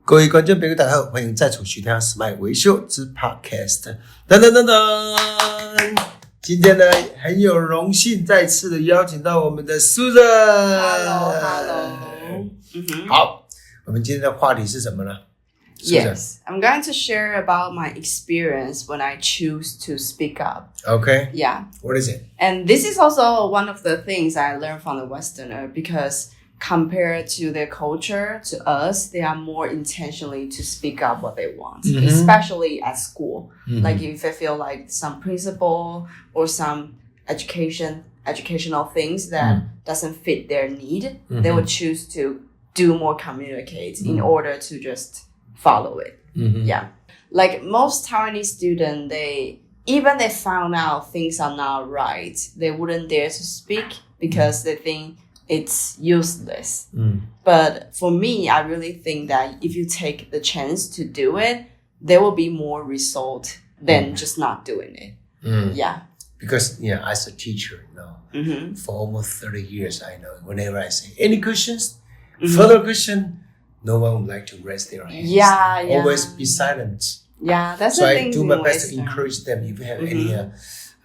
各位观众朋友大家好，欢迎再次收听史麦微Show之 Podcast。噔噔噔噔，今天呢很有荣幸再次的邀请到我们的 Susan。Hello。好，我们今天的话题是什么呢？ Yes, I'm going to share about my experience when I choose to speak up. Okay. Yeah. What is it? And this is also one of the things I learned from the Westerner because compared to their culture, to us, they are more intentionally to speak up what they want, especially at school. Like if they feel like some principle or some educational things that doesn't fit their need, they would choose to do more communicate in order to just follow it. Yeah. Like most Taiwanese students, they found out things are not right, they wouldn't dare to speak because they think it's useless. But for me, I really think that if you take the chance to do it, there will be more result than just not doing it. Yeah. Because as a teacher, for almost 30 years, I know whenever I say any questions, further question, no one would like to raise their hands. Yeah. Always be silent. Yeah, that's so the thing. So I do my best to encourage them. If you have any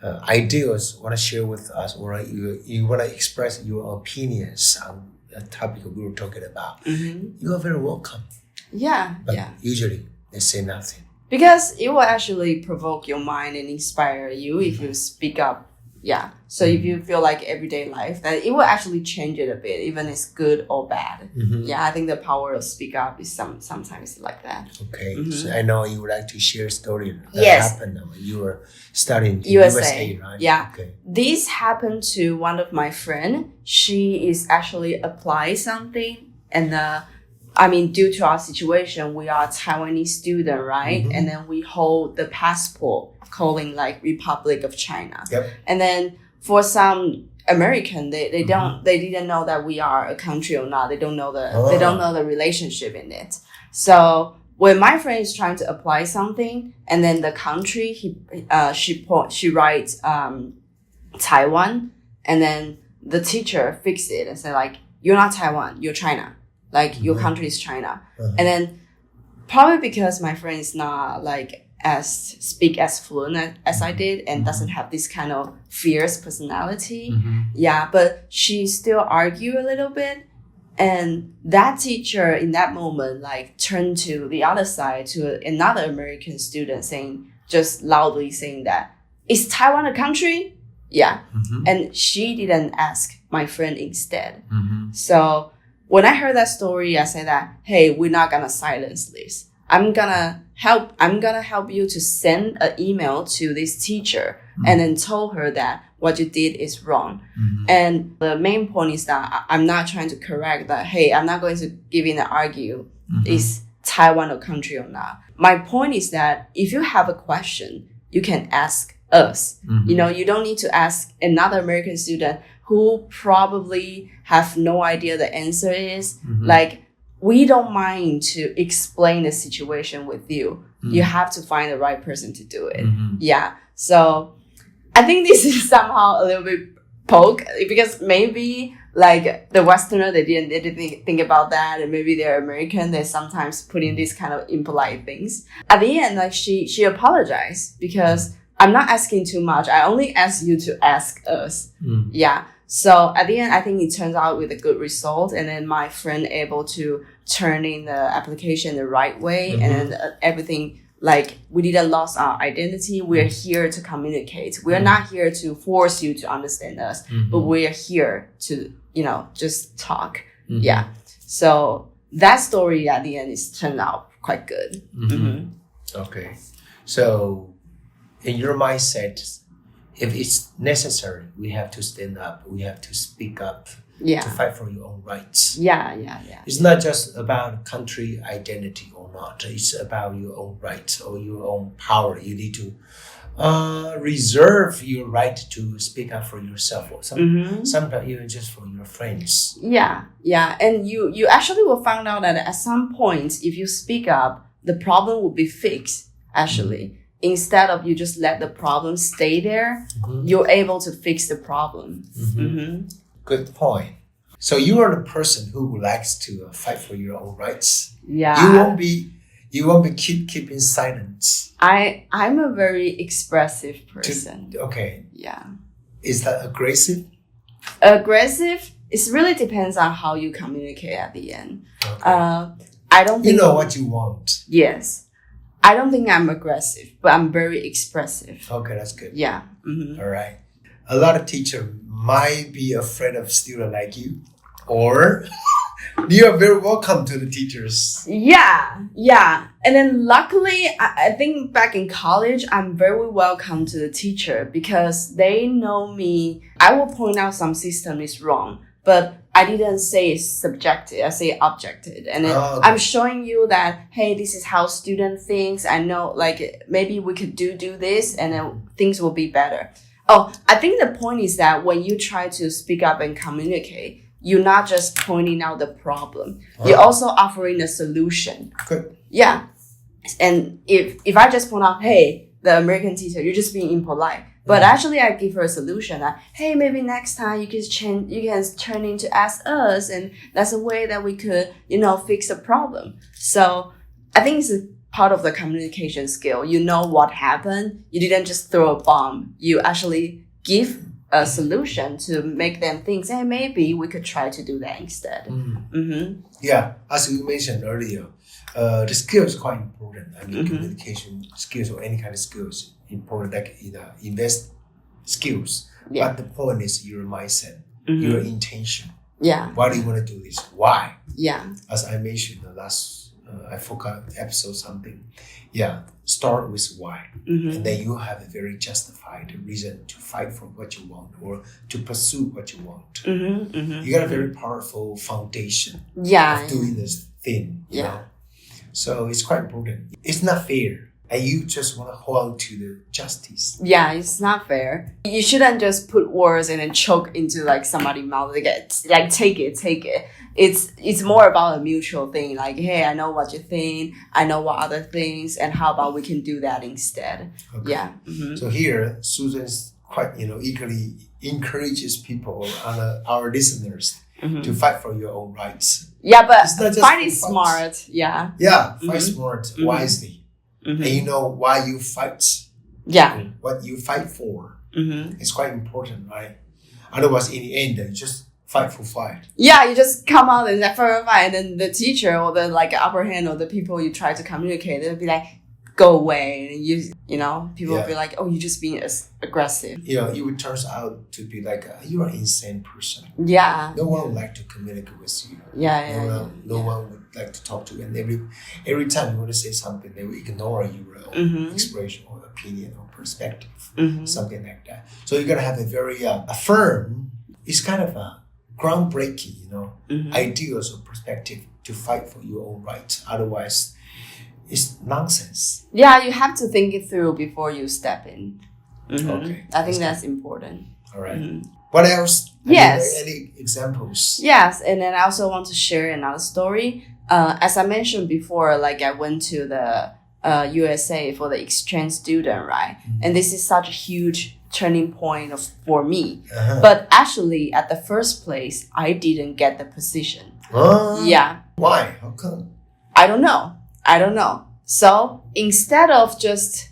ideas want to share with us, or you want to express your opinions on the topic we were talking about, you are very welcome. Yeah. But usually they say nothing. Because it will actually provoke your mind and inspire you if you speak up. Yeah. So if you feel like everyday life, that it will actually change it a bit, even if it's good or bad. Yeah, I think the power of speak up is sometimes like that. Okay. So I know you would like to share a story that happened when you were studying in USA, right? Yeah. Okay. This happened to one of my friends. She is actually applying something and due to our situation, we are Taiwanese student, right? And then we hold the passport calling like Republic of China. Yep. And then for some American, they didn't know that we are a country or not. They don't know the relationship in it. So when my friend is trying to apply something, and then the country she writes Taiwan, and then the teacher fix it and say like, you're not Taiwan, you're China. Like your country is China. And then probably because my friend is not like speak as fluent as I did and doesn't have this kind of fierce personality. Yeah, but she still argue a little bit. And that teacher in that moment like turned to the other side to another American student just loudly saying that, is Taiwan a country? Yeah. And she didn't ask my friend instead. So when I heard that story, I said that, hey, we're not gonna silence this. I'm gonna help you to send an email to this teacher and then tell her that what you did is wrong. And the main point is that I'm not trying to correct that, hey, I'm not going to give in and argue is Taiwan a country or not. My point is that if you have a question, you can ask us. You don't need to ask another American student who probably have no idea the answer is. Like, we don't mind to explain the situation with you. You have to find the right person to do it. Yeah. So I think this is somehow a little bit poke because maybe like the Westerner, they didn't think about that. And maybe they're American. They sometimes put in these kind of impolite things. At the end, like she apologized because I'm not asking too much. I only ask you to ask us. Yeah. So at the end, I think it turns out with a good result. And then my friend able to turn in the application the right way. And then everything, like we didn't lose our identity. We're here to communicate. We're not here to force you to understand us, but we're here to, just talk. Yeah. So that story at the end is turned out quite good. Okay. So in your mindset, if it's necessary, we have to stand up. We have to speak up to fight for your own rights. Yeah. It's not just about country identity or not. It's about your own rights or your own power. You need to reserve your right to speak up for yourself or sometimes even just for your friends. Yeah. And you actually will find out that at some point, if you speak up, the problem will be fixed, actually. Instead of you just let the problem stay there, you're able to fix the problem. Good point. So you are the person who likes to fight for your own rights. Yeah. You won't be keeping silence. I'm a very expressive person. Okay. Yeah. Is that aggressive? Aggressive? It really depends on how you communicate at the end. Okay. I don't think... You know what you want. Yes. I don't think I'm aggressive, but I'm very expressive. Okay, that's good. Yeah. All right. A lot of teachers might be afraid of students like you, or you are very welcome to the teachers. Yeah. And then luckily, I think back in college, I'm very welcome to the teacher because they know me. I will point out some system is wrong, but I didn't say it's subjective. I say objective. And then I'm showing you that, hey, this is how student thinks. I know, like, maybe we could do this and then things will be better. Oh, I think the point is that when you try to speak up and communicate, you're not just pointing out the problem. You're also offering a solution. Good. Yeah. And if I just point out, hey, the American teacher, you're just being impolite. But actually, I give her a solution. Hey, maybe next time you can turn in to ask us, and that's a way that we could, fix the problem. So I think it's a part of the communication skill. You know what happened. You didn't just throw a bomb. You actually give a solution to make them think, hey, maybe we could try to do that instead. Yeah, as you mentioned earlier, the skill is quite important. I mean, communication skills or any kind of skills important, like invest skills. Yeah. But the point is your mindset, your intention. Yeah. Why do you want to do this? Why? Yeah. As I mentioned the last, I forgot episode something. Yeah. Start with why. And then you have a very justified reason to fight for what you want or to pursue what you want. You got a very powerful foundation of doing this thing. You know? So it's quite important. It's not fair. And you just want to hold on to the justice. Yeah, it's not fair. You shouldn't just put words and then choke into like somebody's mouth. Like take it. It's more about a mutual thing. Like, hey, I know what you think. I know what other things. And how about we can do that instead? Okay. Yeah. So here, Susan is quite, eagerly encourages people, our listeners, to fight for your own rights. Yeah, but fight smart. Yeah. Yeah, fight smart, wisely. And you know why you fight. Yeah. What you fight for. It's quite important, right? Otherwise, in the end, you just fight for fight. Yeah, you just come out and fight, and then the teacher or the upper hand or the people you try to communicate, they'll be like, go away. And people will be like, oh, you're just being aggressive. It would turn out to be like, you're an insane person. Yeah. No one would like to communicate with you. No one would like to talk to you. And every time you want to say something, they will ignore your own expression or opinion or perspective, something like that. So you got to have a very firm, it's kind of a groundbreaking, ideas or perspective to fight for your own rights. Otherwise, it's nonsense. Yeah, you have to think it through before you step in. Okay. I think that's important. All right. What else? Yes. Any examples? Yes, and then I also want to share another story. As I mentioned before, I went to the USA for the exchange student, right? And this is such a huge turning point for me. But actually, at the first place, I didn't get the position. Yeah. Why? How come? I don't know. So instead of just,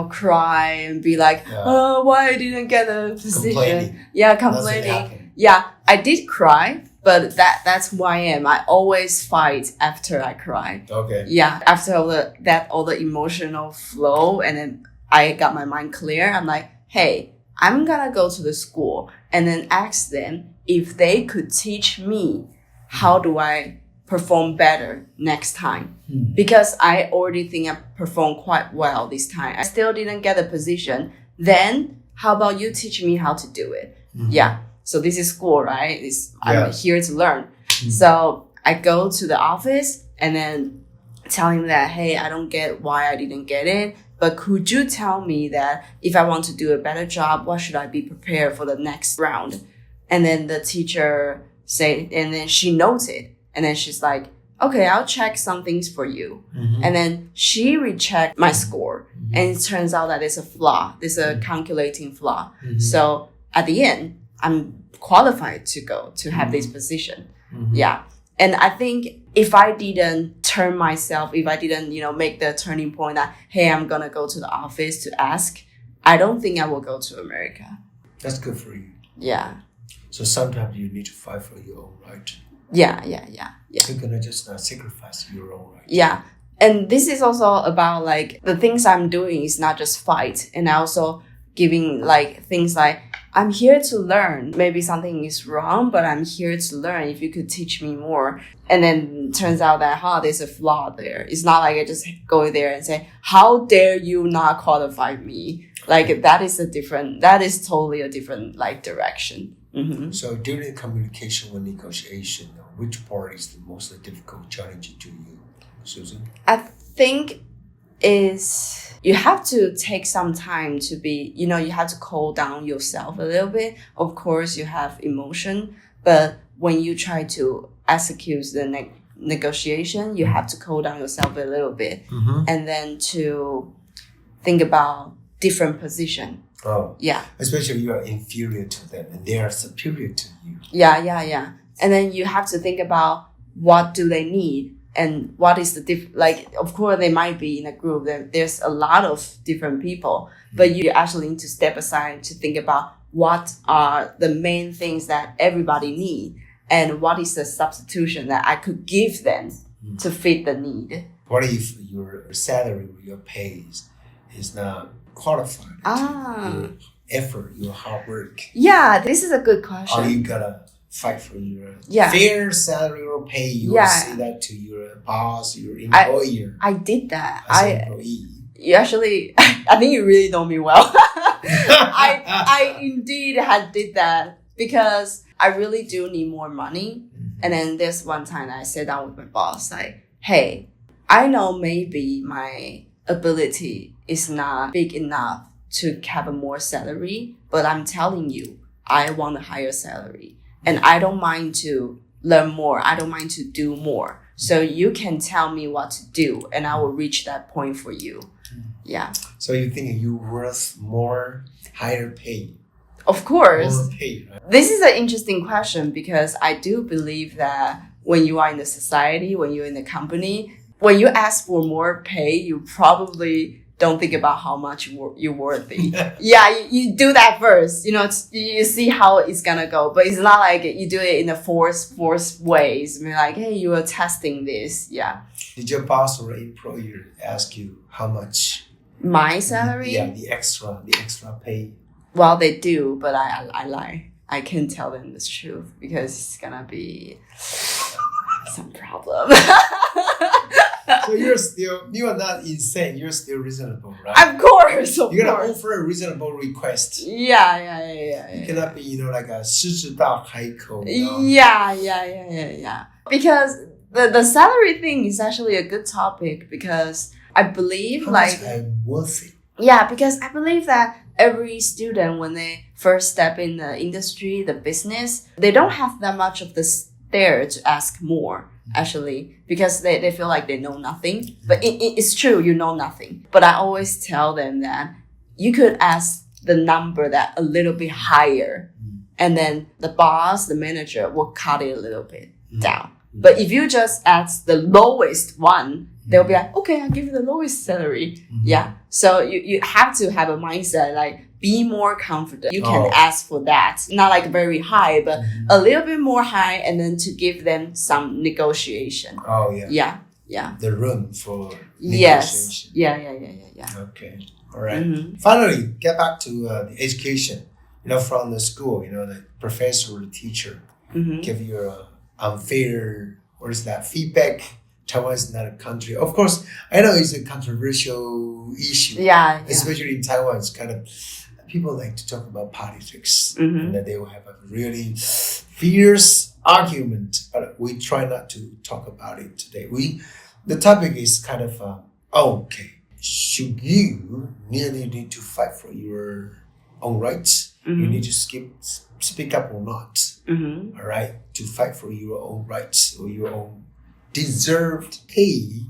cry and be like, why I didn't get a position? Complaining. Yeah, I did cry, but that's who I am. I always fight after I cry. Okay. Yeah, after all the emotional flow, and then I got my mind clear. I'm like, hey, I'm gonna go to the school and then ask them if they could teach me how do I perform better next time. Because I already think I performed quite well this time. I still didn't get a position. Then how about you teach me how to do it? Yeah. So this is school, right? I'm here to learn. So I go to the office and then tell him that, hey, I don't get why I didn't get it. But could you tell me that if I want to do a better job, what should I be prepared for the next round? And then the teacher said, and then she noted. And then she's like, okay, I'll check some things for you. And then she rechecked my score. And it turns out that it's a flaw. It's a calculating flaw. So at the end, I'm qualified to go to have this position. Yeah. And I think if I didn't turn myself, if I didn't, make the turning point that, hey, I'm going to go to the office to ask, I don't think I will go to America. That's good for you. Yeah. So sometimes you need to fight for your own right. Yeah. You're going to just sacrifice your own right. Yeah. And this is also about like the things I'm doing is not just fight. And I also giving like things like, I'm here to learn. Maybe something is wrong, but I'm here to learn. If you could teach me more. And then turns out that, there's a flaw there. It's not like I just go there and say, how dare you not qualify me? Like that is totally a different like direction. Mm-hmm. So during communication or negotiation, which part is the most difficult challenge to you, Susan? I think is you have to take some time to be, you have to cool down yourself a little bit. Of course, you have emotion, but when you try to execute the negotiation, you have to cool down yourself a little bit. And then to think about different position. Oh. Yeah. Especially you are inferior to them and they are superior to you. Yeah. And then you have to think about what do they need and what is the of course they might be in a group there's a lot of different people, but you actually need to step aside to think about what are the main things that everybody need and what is the substitution that I could give them to fit the need. What if your salary or your pay is not qualified to your effort, your hard work? Yeah, this is a good question. Are you gonna fight for your fair salary or pay? You will say that to your boss, your employer. I did that. As an employee. You actually, I think you really know me well. I indeed did that because I really do need more money. And then there's one time I sat down with my boss like, hey, I know maybe my ability is not big enough to have a more salary, but I'm telling you, I want a higher salary. And I don't mind to learn more. I don't mind to do more. So you can tell me what to do and I will reach that point for you. Yeah. So you think you're worth more, higher pay? Of course. More pay, right? This is an interesting question because I do believe that when you are in the society, when you're in the company, when you ask for more pay, you probably don't think about how much you're worthy. You do that first. You see how it's gonna go. But it's not like you do it in a forced ways. I mean, like, hey, you are testing this. Yeah. Did your boss or employer ask you how much? My salary? Yeah, the extra pay. Well, they do, but I lie. I can't tell them the truth because it's gonna be some problem. So you are not insane. You're still reasonable, right? Of course. You're gonna offer a reasonable request. Yeah. You cannot be, like a 狮子大开口. Yeah. Because the salary thing is actually a good topic because I believe how much I'm worth it. Yeah, because I believe that every student when they first step in the industry, the business, they don't have that much of the dare to ask more. Actually, because they feel like they know nothing. But it's true, you know nothing. But I always tell them that you could ask the number that a little bit higher. And then the boss, the manager will cut it a little bit down. But if you just ask the lowest one, they'll be like, okay, I'll give you the lowest salary. Yeah. So you have to have a mindset like, be more confident. You can ask for that. Not like very high, but a little bit more high and then to give them some negotiation. Oh, yeah. Yeah. The room for negotiation. Yes. Yeah. Okay. All right. Finally, get back to the education. From the school, the professor or the teacher give you unfair, feedback. Taiwan is not a country. Of course, I know it's a controversial issue. Yeah. Especially in Taiwan, it's kind of, people like to talk about politics and that they will have a really fierce argument, but we try not to talk about it today. The topic is kind of, okay, should you really need to fight for your own rights? You need to speak up or not, all right, to fight for your own rights or your own deserved pay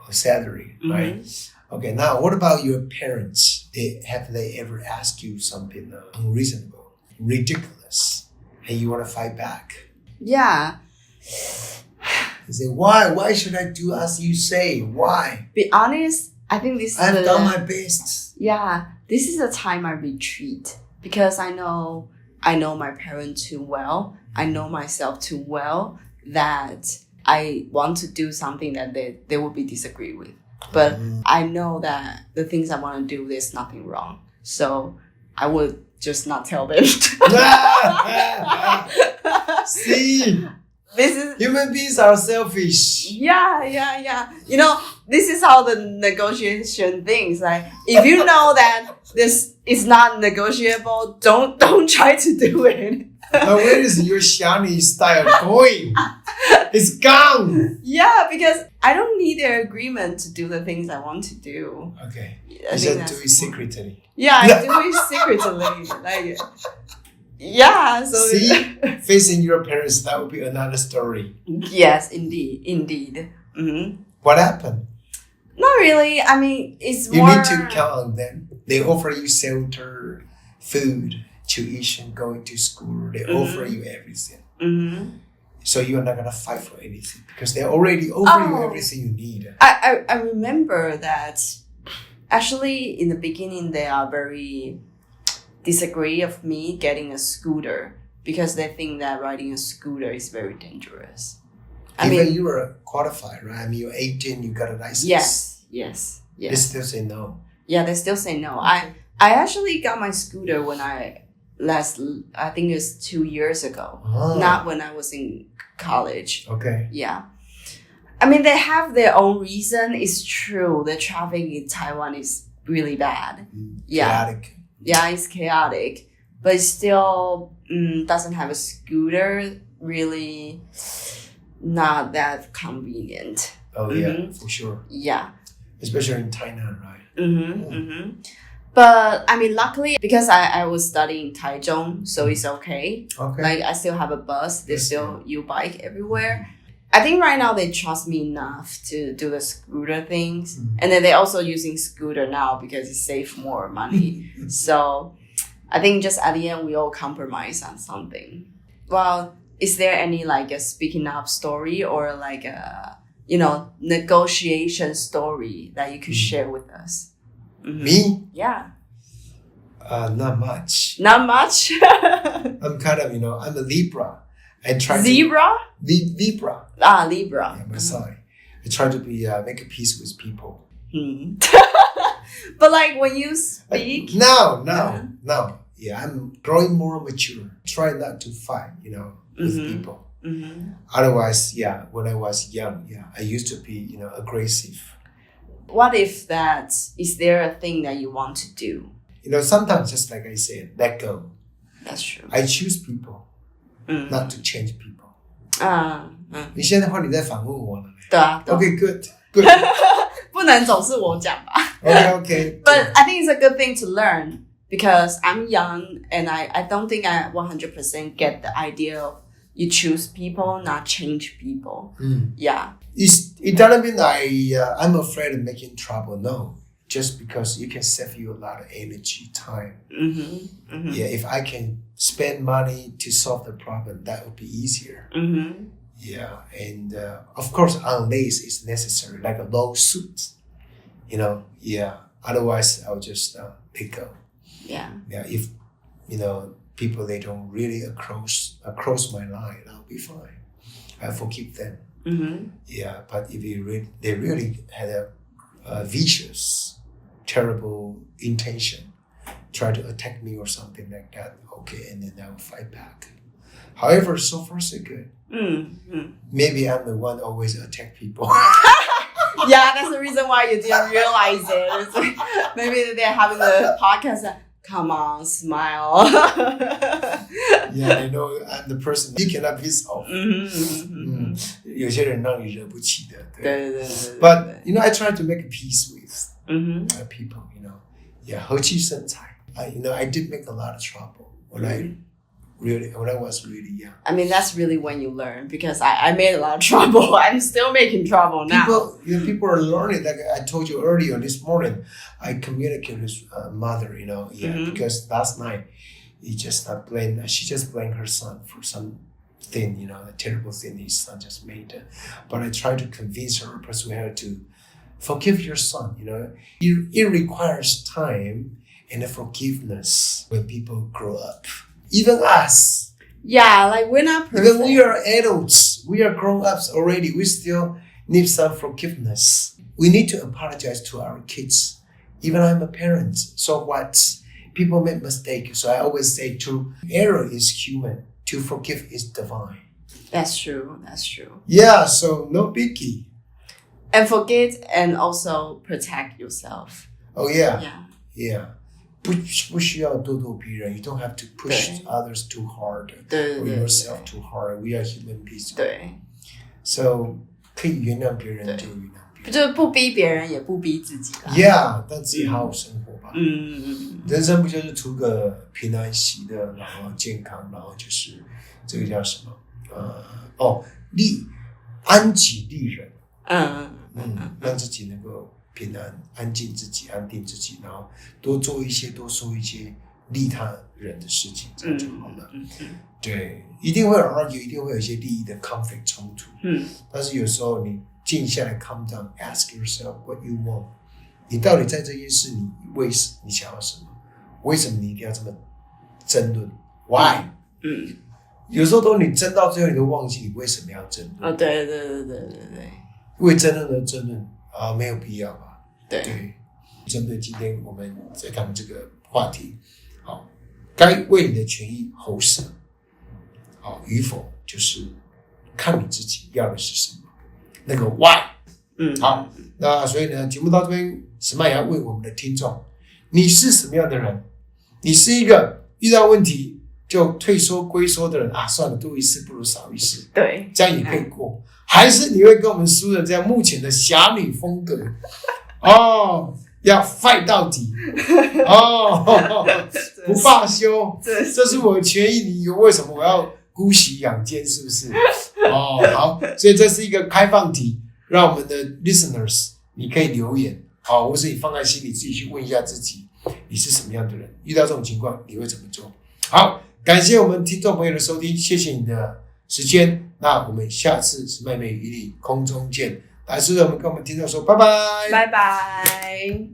or salary, right? Okay, now what about your parents? Have they ever asked you something unreasonable, ridiculous? and you want to fight back. Yeah. You say, why? Why should I do as you say? Why? Be honest, I think this is I've done my best. Yeah, this is a time I retreat because I know my parents too well. I know myself too well that I want to do something that they will be disagree with. But I know that the things I want to do, there's nothing wrong. So I would just not tell them. See? This is Human beings are selfish. Yeah. You know, this is how the negotiation things. Like, if you know that this is not negotiable, don't try to do it. Now, where is your shiny style going? It's gone. Yeah, because I don't need their agreement to do the things I want to do. Okay. I You think just do it secretly. Yeah, I do it secretly. Like, yeah. So See, facing your parents, that would be another story. Yes, indeed. Mm-hmm. What happened? Not really. I mean, it's You more. need to count on them. They offer you shelter, food, tuition, going to school. They offer you everything. Mm-hmm. So you're not gonna fight for anything because they already offer you everything you need. I remember that actually in the beginning they are very disagree of me getting a scooter because they think that riding a scooter is very dangerous. Even you were qualified, right? I mean, you're 18, you got a license. Yes. They still say no. Yeah, they still say no. I actually got my scooter when I think it was 2 years ago. Not when I was in college. Okay. Yeah. I mean, they have their own reason. It's true. The traffic in Taiwan is really bad. Chaotic. Yeah, it's chaotic. But it still doesn't have a scooter. Really not that convenient. Oh, yeah, for sure. Yeah. Especially in Tainan, right? But I mean, luckily, because I was studying Taichung, so it's okay. Okay. Like, I still have a bus. There's still U-bike everywhere. I think right now they trust me enough to do the scooter things. And then they're also using scooter now because it saves more money. So I think just at the end, we all compromise on something. Well, is there any like a speaking up story or like a, negotiation story that you could share with us? Me? Yeah. Not much. Not much? I'm kind of, I'm a Libra. I try Zebra? Libra. Ah, Libra. Yeah, my sign. I try to be make a peace with people. But like when you speak. No. Yeah, I'm growing more mature. Try not to fight, with people. Otherwise, yeah, when I was young, I used to be, aggressive. What if is there a thing that you want to do? Sometimes, just like I said, let go. That's true. I choose people, not to change people. 你现在换你在反问我了。对啊。Okay, good. 不能总是我讲吧。Okay. But I think it's a good thing to learn because I'm young and I don't think I 100% get the idea of you choose people, not change people. Yeah. It doesn't mean I'm afraid of making trouble. No. Just because you can save you a lot of energy, time. Yeah, if I can spend money to solve the problem, that would be easier. Yeah, and of course, unless it's necessary, like a lawsuit, yeah. Otherwise, I'll just let go. Yeah, if, people, they don't really cross my line, I'll be fine. I forgive them. Yeah, but if they really had a vicious, terrible intention, try to attack me or something like that, okay, and then I will fight back. However, so far so good. Maybe I'm the one always attack people. Yeah, that's the reason why you didn't realize it. It's like, maybe they're having the podcast. Come on, smile. Yeah, I know I'm the person you cannot piss off. 有些人让你惹不起的，对。But I try to make peace with people. Yeah, 和气生财. I did make a lot of trouble when I was really young. I mean, that's really when you learn because I made a lot of trouble. I'm still making trouble now. People are learning. Like I told you earlier this morning, I communicated with mother, because last night, she just blamed her son for something, the terrible thing his son just made. But I try to convince her, persuade her to forgive your son. It requires time and forgiveness when people grow up. Even us. Yeah, like we're not perfect. Even we are adults, we are grown-ups already, we still need some forgiveness. We need to apologize to our kids. Even I'm a parent, so what? People make mistakes, so I always say to error is human, to forgive is divine. That's true. Yeah, so no biggie. And forget and also protect yourself. Oh yeah.不需要咄咄逼人 You don't have to push others too hard or yourself too hard. We are human beings. 对 So 可以原谅别人就原谅别人，就是不逼别人也不逼自己啦。Yeah， 但自己好好生活吧。人生不就是图个平安喜乐，然后健康，然后就是这个叫什么？安己利人。让自己能够平安、安静自己、安定自己，然后多做一些、多说一些利他人的事情，这样就好了。对，一定会有 argue， 一定会有一些利益的 conflict 冲突。但是有时候你静下来 calm down ask yourself what you want， 你到底在这件事你想要什么？为什么你一定要这么争论 ？Why？有时候都你争到最后，你都忘记你为什么要争论。对，为争论而争论没有必要吧？对，针对今天我们在谈这个话题，该为你的权益喉舌，与否就是看你自己要的是什么，那个 why。好，那所以呢，节目到这边，史麦也要问我们的听众：你是什么样的人？你是一个遇到问题就退缩龟缩的人算了，多一事不如少一事，对，这样也可以过。还是你会跟我们输的这样目前的侠女风格要 fight 到底不罢休，这是我的权益，你为什么我要姑息养奸，是不是？好，所以这是一个开放题，让我们的 listeners 你可以留言或是你放在心里自己去问一下自己，你是什么样的人，遇到这种情况你会怎么做？好，感谢我们听众朋友的收听，谢谢你的时间，那我们下次史麦美与你空中见。来，是我们跟我们听众说拜拜，拜拜。